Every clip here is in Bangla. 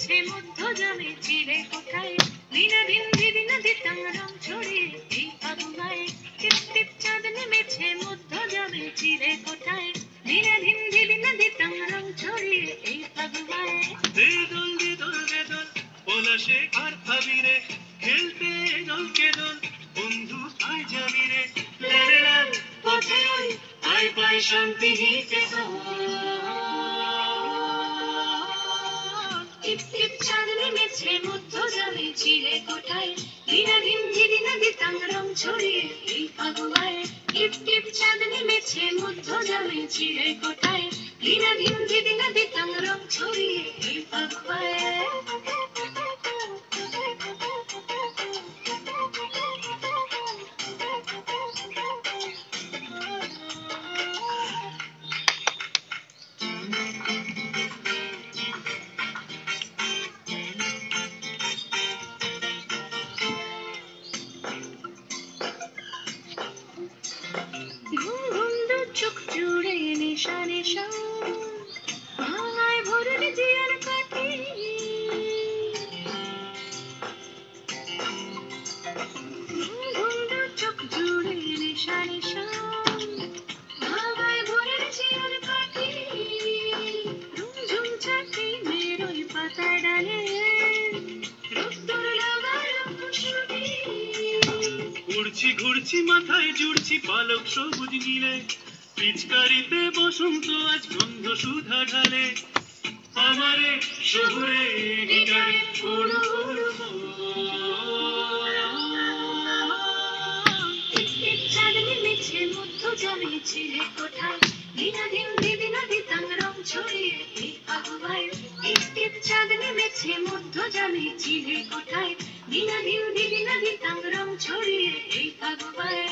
নেমেছে মধ্য জামে চিলে কোঠায় দিনাদিন দিদিনা দিতাম রং ছড়িয়ে এই ফাগুয়ায় টিপ টিপ চাঁদ নেমেছে মধ্য জামে চিলে কোঠায় দিনাদিন দিদিনা দিতাম রং ছড়িয়ে এই ফাগুয়ায় বেদল বেদল বেদল পলাশে আর ভাবিরে খেলতে দলকে দল বন্ধু আয় যাবি রে লারে লাল পথে ওই আয় পায় শান্তি নিতে টিপ টিপ চাঁদ নেমেছে মধ্য জামে চিলে কোঠায় দিনাদিন দিদিনা দিতাম রং ছড়িয়ে এই ফাগুয়ায় টিপ টিপ চাঁদ নেমেছে মধ্য জামে চিলে কোঠায় দিনাদিন দিদিনা দিতাম রং ছড়িয়ে এই ফাগুয়ায় ঘুম ঘুম দু চোখ জুড়ে নেশা নেশা ভাঙায় ভোরের জিয়ার কাঠি ঘুম ঘুম দু চোখ জুড়ে নেশা নেশা ভাঙায় ভোরের জিয়ার কাঠি ঝুমঝুম চাটি মেরোই পাতা ডালে রোদ্দুর লাগায় খুশি উড়ছি ঘুরছি মাথায় জুড়ছি পালক সবুজ নীলে পিচকারিতে বসন্ত আজ গন্ধ সুধা ঢালে আমারে শহুরে গিটারে উড়ু উড়ু চাঁদ নেমেছে মধ্য জামে চিলে কোঠায় দিনাদিন দিদিনা দিতাম রং ছড়িয়ে এই ফাগুয়ায় টিপ টিপ চাঁদ নেমেছে মধ্য জামে চিলে কোঠায় দিনাদিন দিদিনা দিতাম রং ছড়িয়ে এই ফাগুয়ায়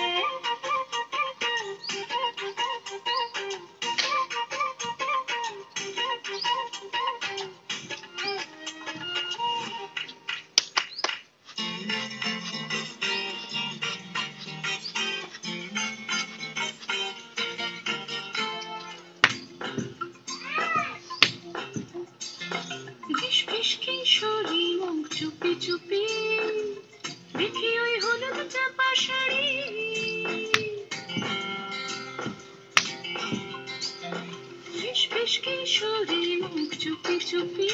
ফিস ফিস কিশোরী মুখ চুপি চুপি দেখি ওই হলুদ চাপা শাড়ি ফিস ফিস কিশোরী মুখ চুপি চুপি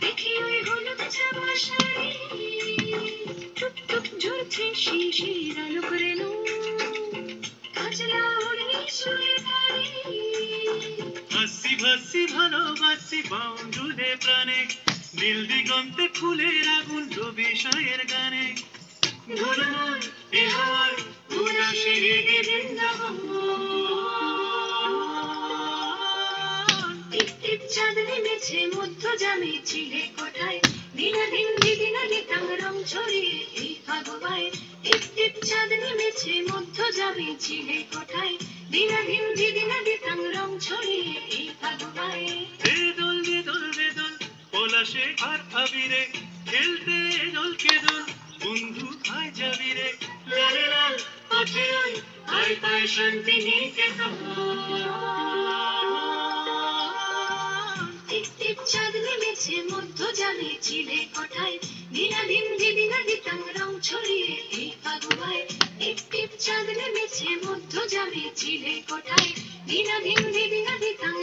দেখি ওই হলুদ চাপা শাড়ি টুক টুক ঝরছে শিশির আলোক রেণু কাজলা উড়নি শুয়ে দাঁড়িয়ে হাসি ভাসি ভালোবাসি বাউন্ডুলে প্রাণে নীল দিগন্তে ফুলের আগুন রবিশয়ের গানে ধুলমুল এ হাওয়ায় উদাসী রেগে বৃন্দাবন টিপ টিপ চাঁদ নেমেছে মধ্য জামে চিলে কোঠায় দিনাদিন দিদিনা দিতাম রং ছড়িয়ে এই ফাগুয়ায় টিপ টিপ চাঁদ নেমেছে মধ্য জামে চিলে কোঠায় দিনাদিন দিদিনা দিতাম রং ছড়িয়ে এই ফাগুয়ায় বেদল বেদল বেদল পলাশে আর ভাবিরে খেলতে দলকে দল বন্ধু আয় যাবি রে লালে লাল পথে ওই আয় পায় শান্তি নিতে টিপ টিপ চাঁদ নেমেছে মধ্য জামে চিলে কোঠায় দিনাদিন দিদিনা দিতাম রং ছড়িয়ে এই ফাগুয়ায় টিপ টিপ চাঁদ নেমেছে মধ্য জামে চিলে কোঠায় দিনাদিন দিদিনা দিতাম